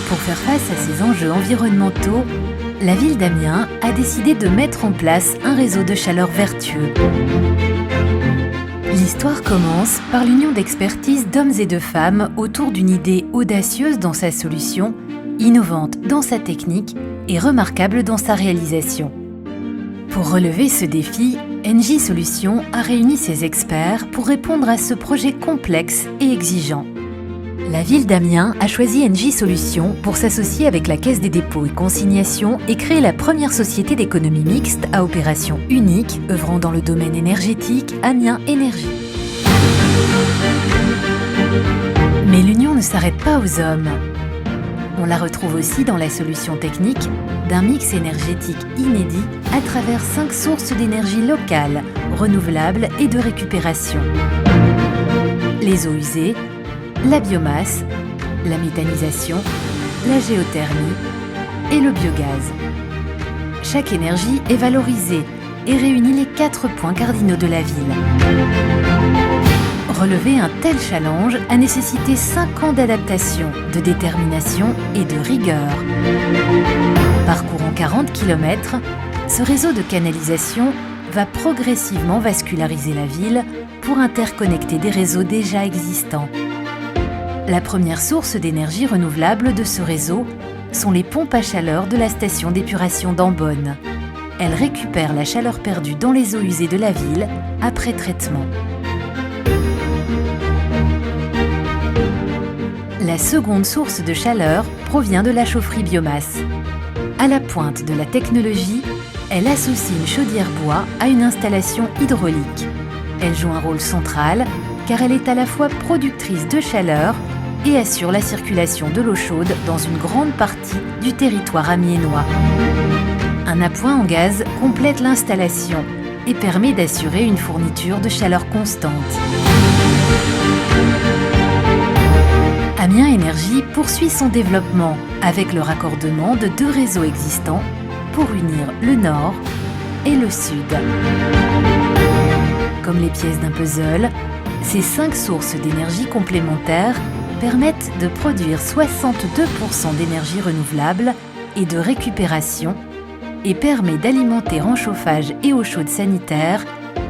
Pour faire face à ces enjeux environnementaux, la ville d'Amiens a décidé de mettre en place un réseau de chaleur vertueux. L'histoire commence par l'union d'expertise d'hommes et de femmes autour d'une idée audacieuse dans sa solution, innovante dans sa technique et remarquable dans sa réalisation. Pour relever ce défi, Engie Solutions a réuni ses experts pour répondre à ce projet complexe et exigeant. La ville d'Amiens a choisi Engie Solutions pour s'associer avec la Caisse des dépôts et consignations et créer la première société d'économie mixte à opération unique œuvrant dans le domaine énergétique, Amiens Énergie. Mais l'union ne s'arrête pas aux hommes. On la retrouve aussi dans la solution technique d'un mix énergétique inédit à travers 5 sources d'énergie locales, renouvelables et de récupération. Les eaux usées, la biomasse, la méthanisation, la géothermie et le biogaz. Chaque énergie est valorisée et réunit les 4 points cardinaux de la ville. Relever un tel challenge a nécessité 5 ans d'adaptation, de détermination et de rigueur. Parcourant 40 km, ce réseau de canalisation va progressivement vasculariser la ville pour interconnecter des réseaux déjà existants. La première source d'énergie renouvelable de ce réseau sont les pompes à chaleur de la station d'épuration d'Ambonne. Elles récupèrent la chaleur perdue dans les eaux usées de la ville après traitement. La seconde source de chaleur provient de la chaufferie biomasse. À la pointe de la technologie, elle associe une chaudière bois à une installation hydraulique. Elle joue un rôle central car elle est à la fois productrice de chaleur et assure la circulation de l'eau chaude dans une grande partie du territoire amiénois. Un appoint en gaz complète l'installation et permet d'assurer une fourniture de chaleur constante. Amiens Énergie poursuit son développement avec le raccordement de 2 réseaux existants pour unir le nord et le sud. Comme les pièces d'un puzzle, ces 5 sources d'énergie complémentaires permettent de produire 62% d'énergie renouvelable et de récupération et permet d'alimenter en chauffage et eau chaude sanitaire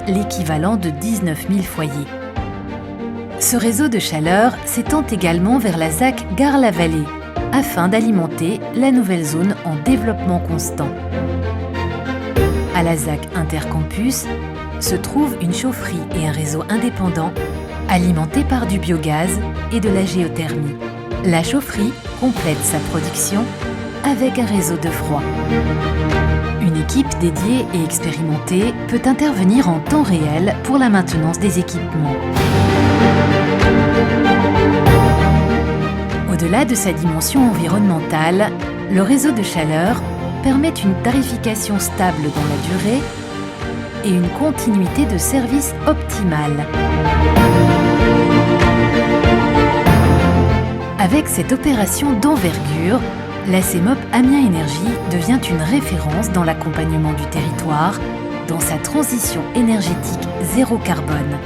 l'équivalent de 19 000 foyers. Ce réseau de chaleur s'étend également vers la ZAC Gare-la-Vallée afin d'alimenter la nouvelle zone en développement constant. À la ZAC Intercampus se trouvent une chaufferie et un réseau indépendant alimentés par du biogaz et de la géothermie. La chaufferie complète sa production avec un réseau de froid. Une équipe dédiée et expérimentée peut intervenir en temps réel pour la maintenance des équipements. Au-delà de sa dimension environnementale, le réseau de chaleur permet une tarification stable dans la durée et une continuité de service optimale. Avec cette opération d'envergure, la CEMOP Amiens Énergie devient une référence dans l'accompagnement du territoire, dans sa transition énergétique zéro carbone.